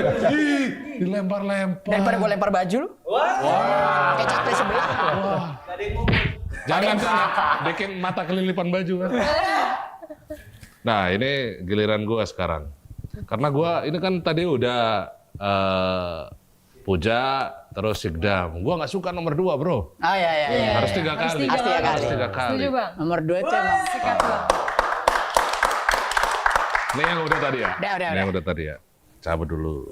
dilempar-lempar. Daripada gue lempar baju lu. Kayak capek sebelah. Jangan bikin mata kelilipan baju kan. Nah, ini giliran gua sekarang. Karena gua ini kan tadi udah Puja terus Sikdam. Gua nggak suka nomor 2, bro. Oh iya. Harus 3 kali. Harus tiga kali. Setuju Bang. Nomor 2 itu emang. Sikat Bang. Ini yang udah tadi ya? Udah. Ini yang udah tadi ya? Cabut dulu.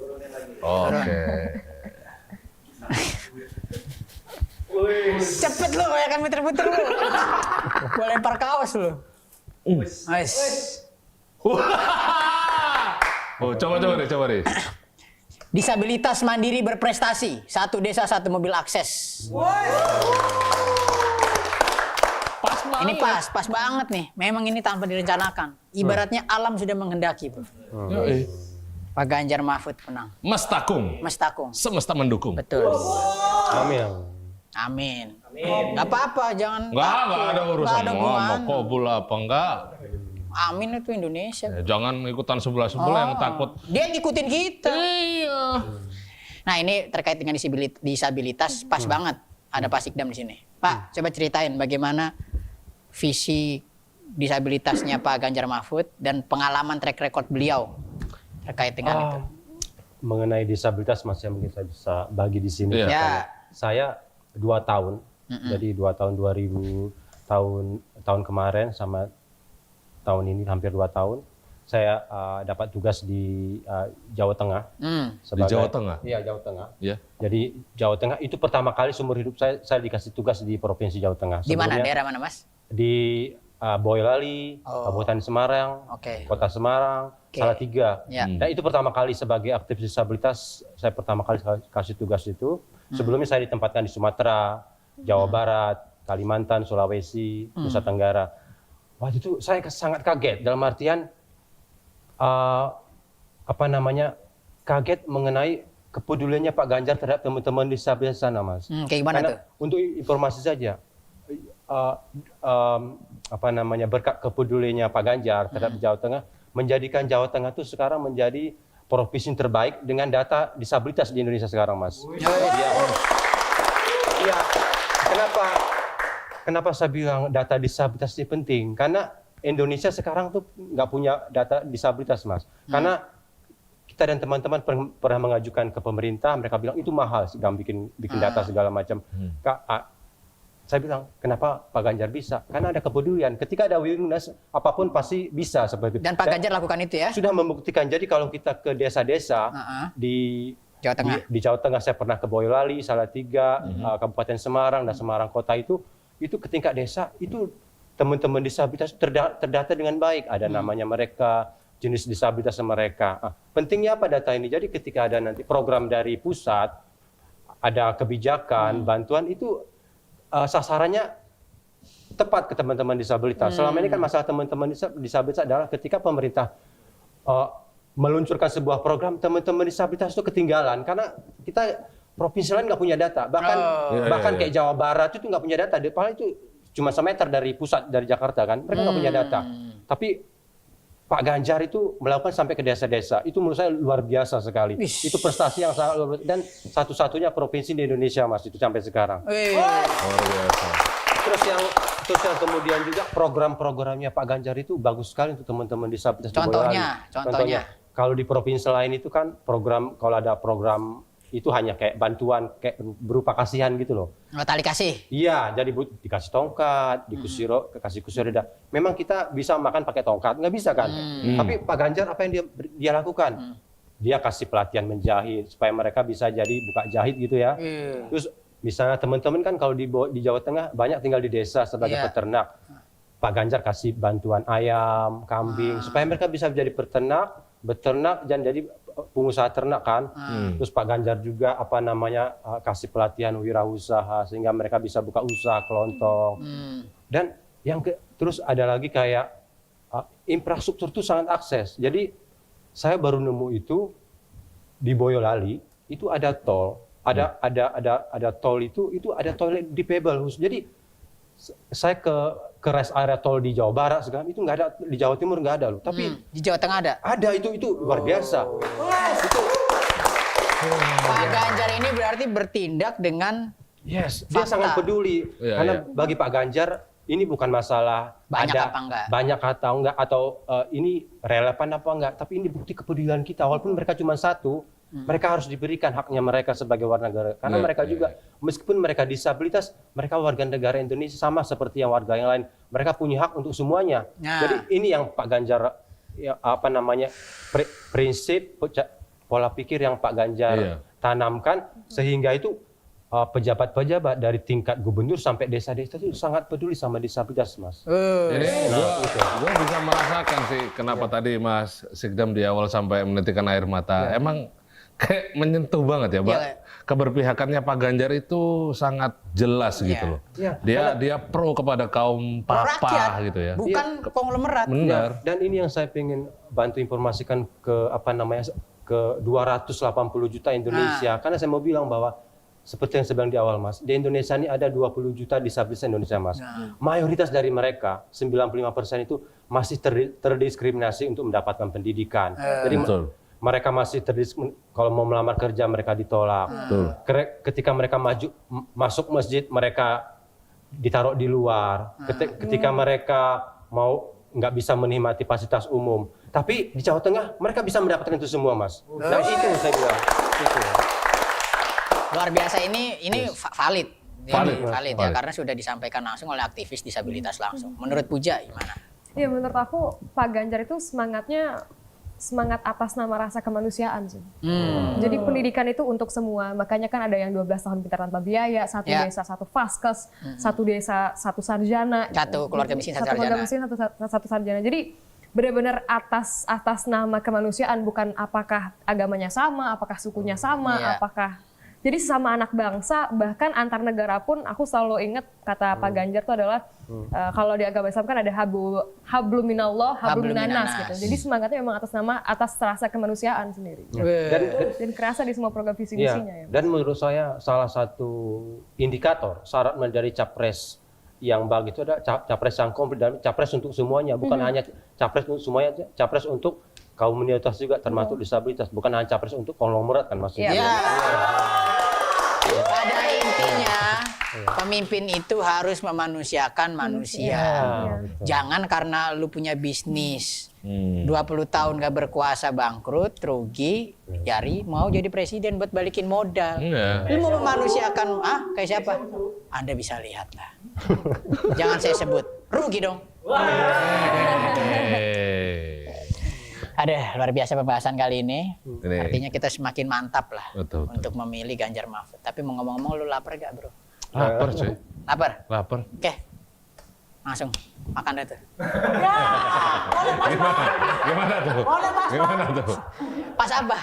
Oke. Cepet lu, kayak kan muter-muter lu. Gue lempar kaos lu. Nice. Oh, coba deh. Disabilitas mandiri berprestasi. 1 desa 1 mobil akses. Pas banget. Ini pas banget nih. Memang ini tanpa direncanakan. Ibaratnya alam sudah menghendaki, Bro. Pak Ganjar Mahfud menang. Mestakung. Semesta mendukung. Betul. Amin. Gak apa-apa, jangan Enggak takut. ada urusan. Nggak ada Mau hubungan. kobul apa enggak. Amin itu Indonesia. Ya, jangan ikutan sebelah yang takut. Dia ngikutin kita. Iya. Nah ini terkait dengan disabilitas pas banget ada Pak Sikdam di sini. Pak, coba ceritain bagaimana visi disabilitasnya Pak Ganjar Mahfud dan pengalaman track record beliau terkait dengan itu. Mengenai disabilitas Mas yang mungkin saya bisa bagi di sini. Iya. Ya. Saya 2 tahun. Jadi 2 tahun 2000 tahun kemarin sama tahun ini hampir 2 tahun. Saya dapat tugas di Jawa Tengah. Di Jawa Tengah? Iya, Jawa Tengah. Iya. Jadi Jawa Tengah itu pertama kali seumur hidup saya dikasih tugas di Provinsi Jawa Tengah. Di mana? Sebelumnya Daerah mana, Mas? Di Boyolali, Kabupaten Semarang, Oke. Kota Semarang, Salatiga. Ya. Dan itu pertama kali sebagai aktivis disabilitas saya pertama kali kasih tugas itu. Sebelumnya saya ditempatkan di Sumatera, Jawa Barat, Kalimantan, Sulawesi, Nusa Tenggara. Waktu itu saya sangat kaget dalam artian kaget mengenai kepeduliannya Pak Ganjar terhadap teman-teman disabilitas sana, Mas. Kayak gimana Karena tuh? untuk informasi saja, berkat kepeduliannya Pak Ganjar terhadap Jawa Tengah, menjadikan Jawa Tengah itu sekarang menjadi provinsi terbaik dengan data disabilitas di Indonesia sekarang, Mas. Iya. Kenapa saya bilang data disabilitas ini penting? Karena Indonesia sekarang tuh nggak punya data disabilitas, Mas. Karena kita dan teman-teman pernah mengajukan ke pemerintah, mereka bilang itu mahal, bikin data segala macam. Saya bilang, kenapa Pak Ganjar bisa? Karena ada kepedulian. Ketika ada willingness, apapun pasti bisa seperti itu. Dan Pak Ganjar lakukan itu ya? Sudah membuktikan. Jadi kalau kita ke desa-desa di Jawa Tengah. Di Jawa Tengah saya pernah ke Boyolali, Salatiga, Kabupaten Semarang dan Semarang Kota itu ke tingkat desa itu teman-teman disabilitas terdata dengan baik. Ada namanya mereka, jenis disabilitas mereka. Pentingnya apa data ini? Jadi ketika ada nanti program dari pusat, ada kebijakan, bantuan itu sasarannya tepat ke teman-teman disabilitas. Selama ini kan masalah teman-teman disabilitas adalah ketika pemerintah meluncurkan sebuah program, teman-teman disabilitas itu ketinggalan karena kita provinsi lain nggak punya data. Bahkan kayak Jawa Barat itu nggak punya data. Padahal itu cuma semeter dari pusat, dari Jakarta kan, mereka nggak punya data. Tapi Pak Ganjar itu melakukan sampai ke desa-desa. Itu menurut saya luar biasa sekali. Itu prestasi yang sangat luar biasa. Dan satu-satunya provinsi di Indonesia, Mas, itu sampai sekarang. Luar biasa. Terus yang kemudian juga program-programnya Pak Ganjar itu bagus sekali untuk teman-teman disabilitas di Boyolali. Contohnya. Kalau di provinsi lain itu kan program, kalau ada program itu hanya kayak bantuan kayak berupa kasihan gitu loh. Tali kasih. Iya, jadi dikasih tongkat, kasih kursi roda. Memang kita bisa makan pakai tongkat, nggak bisa kan? Tapi Pak Ganjar apa yang dia lakukan? Dia kasih pelatihan menjahit supaya mereka bisa jadi buka jahit gitu ya. Terus misalnya teman-teman kan kalau di Jawa Tengah banyak tinggal di desa sebagai peternak. Pak Ganjar kasih bantuan ayam, kambing supaya mereka bisa jadi beternak dan jadi pengusaha ternak kan. Terus Pak Ganjar juga kasih pelatihan wirausaha sehingga mereka bisa buka usaha kelontong. Dan terus ada lagi kayak infrastruktur itu sangat akses. Jadi saya baru nemu itu di Boyolali itu ada tol, ada tol itu ada toilet disabled khusus. Jadi saya ke rest area tol di Jawa Barat sekarang itu nggak ada, di Jawa Timur nggak ada loh. Tapi di Jawa Tengah ada. Ada itu luar biasa. Pak Ganjar ini berarti bertindak dengan dia fakta. sangat peduli. Karena bagi Pak Ganjar ini bukan masalah banyak atau enggak atau ini relevan apa enggak, tapi ini bukti kepedulian kita. Walaupun mereka cuma satu, mereka harus diberikan haknya mereka sebagai warga negara. Karena mereka juga, meskipun mereka disabilitas, mereka warga negara Indonesia sama seperti yang warga yang lain. Mereka punya hak untuk semuanya. Jadi ini yang Pak Ganjar, prinsip pola pikir yang Pak Ganjar tanamkan, sehingga itu pejabat-pejabat dari tingkat gubernur sampai desa-desa itu sangat peduli sama disabilitas, Mas. Jadi gue bisa merasakan sih kenapa tadi Mas Sikdam di awal sampai menitikkan air mata. Emang kayak menyentuh banget ya, Pak. Keberpihakannya Pak Ganjar itu sangat jelas gitu loh. Dia pro kepada kaum papa gitu ya. Bukan konglomerat. Benar. Dan ini yang saya ingin bantu informasikan ke ke 280 juta Indonesia. Karena saya mau bilang bahwa seperti yang saya bilang di awal, Mas, di Indonesia ini ada 20 juta disabilitas Indonesia, Mas. Mayoritas dari mereka, 95% itu masih terdiskriminasi untuk mendapatkan pendidikan. Jadi mereka masih kalau mau melamar kerja mereka ditolak. Ketika mereka masuk masjid mereka ditaruh di luar. Ketika mereka mau nggak bisa menikmati fasilitas umum. Tapi di Jawa Tengah mereka bisa mendapatkan itu semua, Mas. Nah itu yang saya bilang. Luar biasa, ini valid. Valid ya, karena sudah disampaikan langsung oleh aktivis disabilitas langsung. Menurut Puja gimana? Ya menurut aku Pak Ganjar itu semangat atas nama rasa kemanusiaan sih. Jadi pendidikan itu untuk semua. Makanya kan ada yang 12 tahun pintar tanpa biaya, satu desa satu vaskes, satu desa satu sarjana, satu keluarga miskin satu keluarga miskin satu sarjana. Jadi benar-benar atas nama kemanusiaan, bukan apakah agamanya sama, apakah sukunya sama, apakah jadi sesama anak bangsa, bahkan antar negara pun aku selalu ingat kata Pak Ganjar itu adalah kalau di agama Islam kan ada hablum minallah, hablum minanas gitu. Jadi semangatnya memang atas rasa kemanusiaan sendiri. Dan kerasa di semua program visi misinya ya. Dan menurut saya salah satu indikator syarat menjadi capres yang bagus itu ada capres yang komplit dan capres untuk semuanya, bukan hanya capres untuk semuanya, capres untuk kaum minoritas juga termasuk disabilitas, bukan hanya capres untuk konglomerat kan maksudnya. Pada intinya pemimpin itu harus memanusiakan manusia. Jangan karena lu punya bisnis 20 tahun gak berkuasa, bangkrut, rugi, mau jadi presiden buat balikin modal. Lu mau memanusiakan kayak siapa? Anda bisa lihat lah. Jangan saya sebut, rugi dong. Ada luar biasa pembahasan kali ini. Artinya kita semakin mantap lah untuk memilih Ganjar Mahfud. Tapi mau ngomong-ngomong, lu lapar gak, bro? Lapar cuy. Lapar? Lapar. Oke, langsung Makan dah tuh. Gimana tuh? Gimana tuh? Pas apa?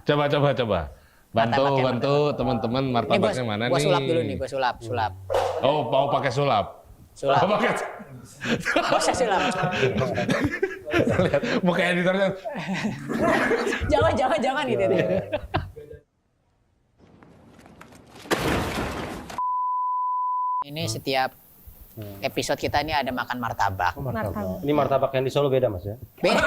Coba. Bantu Martabak. teman-teman Ini martabaknya mana nih? gua sulap dulu nih, gua sulap. Oh, mau pakai sulap. Sulap. Oh, pakai. Gak usah sulap. Lihat muka editornya. Jangan gitu. Ini setiap episode kita ini ada makan martabak. Martabak. Ini martabak yang di Solo beda Mas ya? Beda.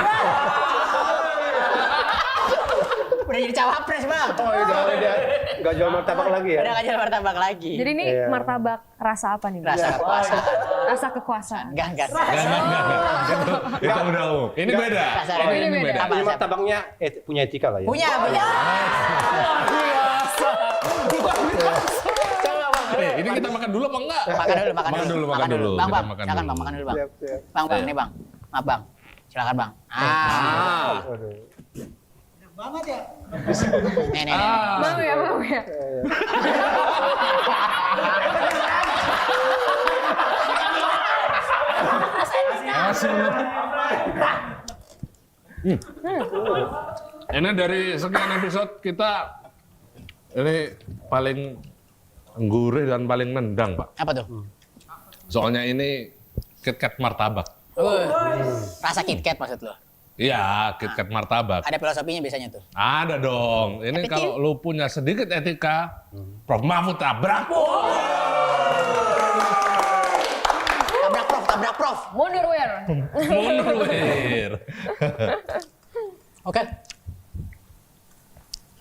Udah jadi cawapres, Bang. Oh iya, nggak jual martabak lagi ya? Udah gak jual martabak lagi. Jadi ini Iya. martabak rasa apa nih? Bang? Rasa kekuasaan. Rasa kekuasaan. Enggak. Itu udah umum. Ini beda. Rasa Oh, ini beda. beda. Apa? Ini martabaknya punya etika lah ya? Punya. Coba, Bang. Ini kita makan dulu apa enggak? Makan dulu. Makan dulu. Bang, Kita Bang. makan Silakan, dulu. Bang. Makan dulu, Bang. Siap. Bang, nih, Bang. Maaf, Bang. Silakan, Bang. Aduh. Banget ya. Nih. Mau ya. Ini dari sekian episode kita ini paling gurih dan paling nendang, Pak. Apa tuh? Soalnya ini KitKat martabak. Rasa KitKat maksud lo? Iya, KitKat martabak. Ada filosofinya biasanya tuh. Ada dong. Ini Tapi kalau lu punya sedikit etika, Prof Mahfud tabrak. Tabrak, Prof. Mundur, Wir. Mundur. Oke.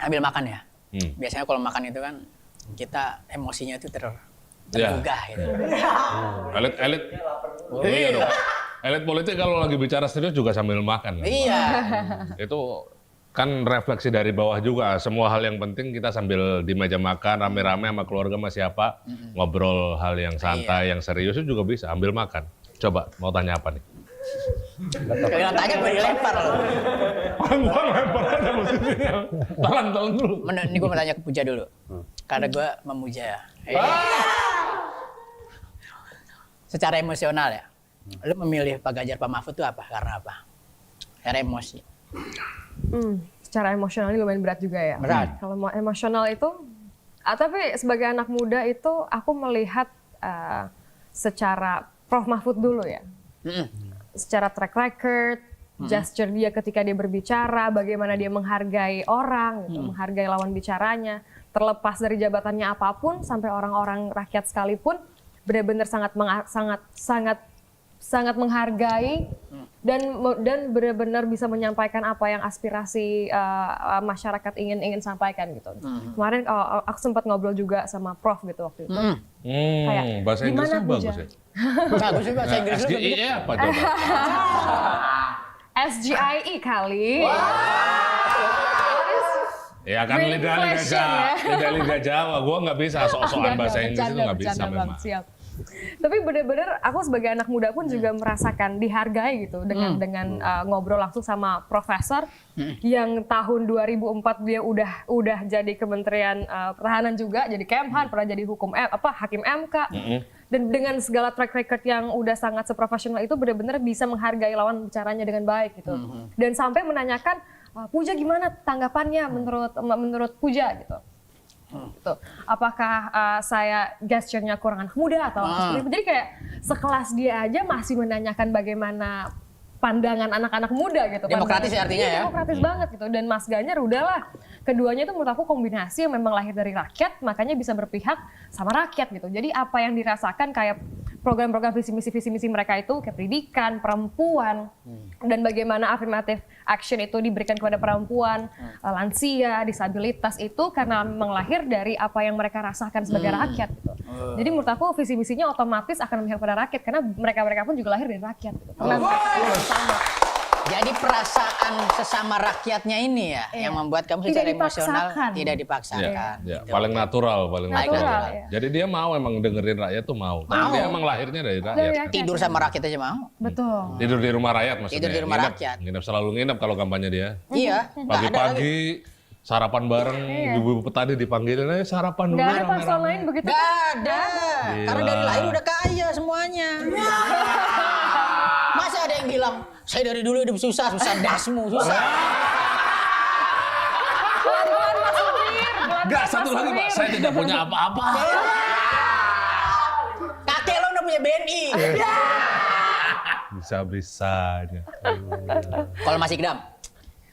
Ambil makan ya. Biasanya kalau makan itu kan kita emosinya itu tergugah gitu. Elit. Iya dong. Elit politik kalau lagi bicara serius juga sambil makan. Kan? Iya. Itu kan refleksi dari bawah juga. Semua hal yang penting kita sambil di meja makan rame-rame sama keluarga sama siapa ngobrol hal yang santai, yang serius itu juga bisa ambil makan. Coba mau tanya apa nih? Kalau tanya gue dilempar loh. Gua lempar aja maksudnya. Tahan dulu. Ini gue mau tanya ke Puja dulu. Karena gue memuja ya. Secara emosional ya. Lu memilih Pak Ganjar Pak Mahfud itu apa? Karena apa? Secara emosi. Secara emosional ini lumayan berat juga ya. Berat. Kalau mau emosional itu, tapi sebagai anak muda itu aku melihat secara Prof Mahfud dulu ya. Secara track record, gesture dia ketika dia berbicara, bagaimana dia menghargai orang, gitu, menghargai lawan bicaranya, terlepas dari jabatannya apapun, sampai orang-orang rakyat sekalipun, benar-benar sangat menghargai dan benar-benar bisa menyampaikan apa yang aspirasi masyarakat ingin sampaikan gitu. Kemarin aku sempat ngobrol juga sama Prof gitu waktu itu. Kayak, Bahasa gimana, Inggrisnya Puja? bagus ya. Bagus juga bahasa Inggris lu. SGIE apa coba? SGIE kali. Ya kan Great question, lidah Jawa. Gua nggak bisa sok-sokan bahasa Inggris itu nggak bisa bercanda, Bang. memang. Siap. Tapi benar-benar aku sebagai anak muda pun juga merasakan dihargai gitu dengan ngobrol langsung sama profesor yang tahun 2004 dia udah jadi Kementerian Pertahanan juga, jadi Kemhan, pernah jadi hakim MK. Dan dengan segala track record yang udah sangat seprofesional itu benar-benar bisa menghargai lawan bicaranya dengan baik gitu. Dan sampai menanyakan, Puja gimana tanggapannya menurut Puja gitu. Gitu. Apakah saya gesturnya kurang anak muda atau seperti itu. Jadi kayak sekelas dia aja masih menanyakan bagaimana pandangan anak-anak muda gitu. Demokratis ya artinya ya? Demokratis banget gitu. Dan Mas Ganjar udahlah, keduanya itu menurut aku kombinasi yang memang lahir dari rakyat, makanya bisa berpihak sama rakyat gitu. Jadi apa yang dirasakan kayak program-program visi misi mereka itu kayak pendidikan, perempuan, dan bagaimana affirmative action itu diberikan kepada perempuan, lansia, disabilitas itu karena memang lahir dari apa yang mereka rasakan sebagai rakyat gitu. Jadi menurut aku visi misinya otomatis akan memihak pada rakyat karena mereka pun juga lahir dari rakyat gitu. Sama. Jadi perasaan sesama rakyatnya ini ya yang membuat kamu secara emosional tidak dipaksakan. Ya, paling natural. Ya. Jadi dia mau emang dengerin rakyat tuh mau. Tapi dia emang lahirnya dari rakyat. Tidur sama rakyat aja mau. Betul. Tidur di rumah rakyat maksudnya. Tidur di rumah rakyat. Selalu nginep kalau kampanye dia. Iya. Pagi-pagi sarapan bareng, ibu-ibu petani dipanggilin aja sarapan dulu. Gak ada paslon lain begitu? Gak ada. Karena dari lahir udah kaya semuanya. Masa ada yang bilang, saya dari dulu hidup susah dasmu, susah. Enggak, satu lagi Pak, saya tidak punya apa-apa. Kakek lo udah punya BNI. Bisa-bisanya. Kalau Mas Ikdam,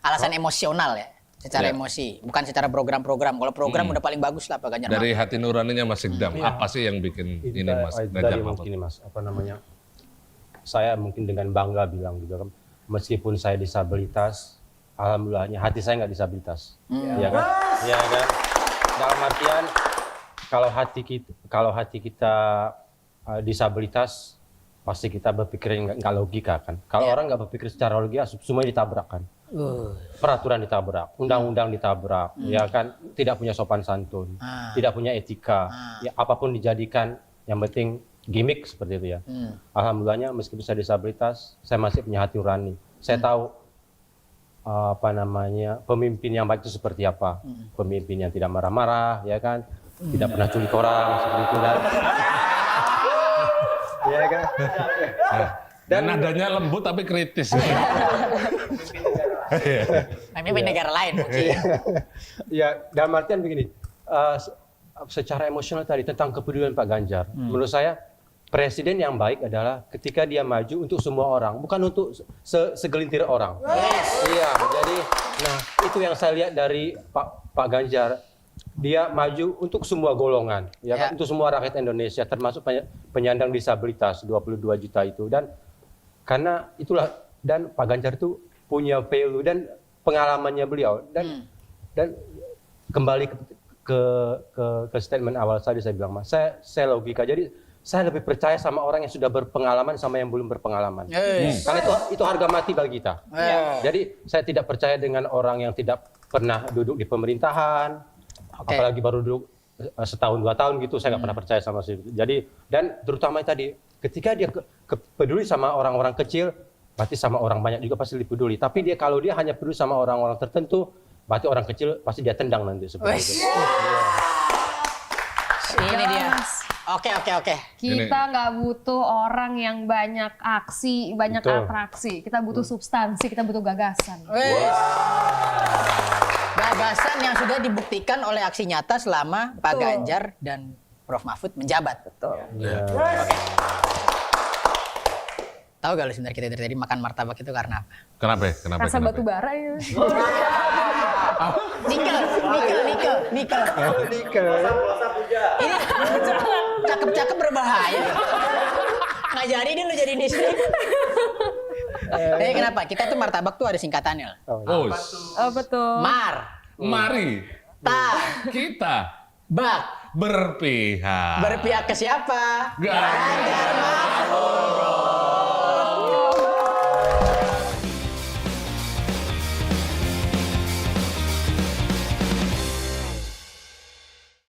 alasan emosional ya, secara Ya. emosi, bukan secara program-program. Kalau program udah paling bagus lah Pak Ganjar. Dari hati nuraninya Mas Ikdam, apa sih yang bikin ini Mas Tadi Ganjar mungkin Mahfud? ini Mas, apa namanya? Saya mungkin dengan bangga bilang juga kan, meskipun saya disabilitas, alhamdulillahnya hati saya nggak disabilitas, ya kan? Ya kan? Dalam artian kalau hati kita disabilitas, pasti kita berpikir nggak logika kan. Kalau orang nggak berpikir secara logika, semuanya ditabrak kan. Peraturan ditabrak, undang-undang ditabrak, ya kan? Tidak punya sopan santun, tidak punya etika, ya apapun dijadikan, yang penting gimmick seperti itu ya. Alhamdulillahnya meskipun saya disabilitas, saya masih punya hati nurani. Saya tahu apa namanya pemimpin yang baik itu seperti apa. Pemimpin yang tidak marah-marah, ya kan? Tidak pernah culik orang seperti itu kan. Ya kan? Dan nadanya lembut tapi kritis. Pemimpin negara lain mungkin. Ya, dalam artian begini, secara emosional tadi tentang kepedulian Pak Ganjar, menurut saya presiden yang baik adalah ketika dia maju untuk semua orang, bukan untuk segelintir orang. Iya, jadi, nah itu yang saya lihat dari Pak Ganjar, dia maju untuk semua golongan, ya kan? Untuk semua rakyat Indonesia, termasuk penyandang disabilitas 22 juta itu, dan karena itulah, dan Pak Ganjar itu punya value dan pengalamannya beliau, dan kembali ke statement awal saya bilang, Mas, saya logika, jadi saya lebih percaya sama orang yang sudah berpengalaman sama yang belum berpengalaman. Karena itu harga mati bagi kita. Jadi saya tidak percaya dengan orang yang tidak pernah duduk di pemerintahan, apalagi baru duduk setahun 2 tahun gitu, saya nggak pernah percaya sama situ. Jadi, dan terutama tadi, ketika dia peduli sama orang-orang kecil, berarti sama orang banyak juga pasti peduli. Tapi kalau dia hanya peduli sama orang-orang tertentu, berarti orang kecil pasti dia tendang nanti seperti itu. Ini dia. Oke. Kita nggak butuh orang yang banyak aksi, banyak Betul. atraksi. Kita butuh substansi, kita butuh gagasan. Gagasan yang sudah dibuktikan oleh aksi nyata selama Pak Betul. Ganjar dan Prof Mahfud menjabat. Betul. Tahu gak lu sebenarnya kita dari tadi makan martabak itu karena apa? Kenapa? Kenapa? Rasa batu bara ya. Nikel. Ini cakep-cakep berbahaya. Nggak jadi dia lu jadi istri. Kenapa? Kita tuh martabak tuh ada singkatannya. Oh, Oh betul. mari kita Bak. berpihak. Berpihak ke siapa? Ganjar Mahfud.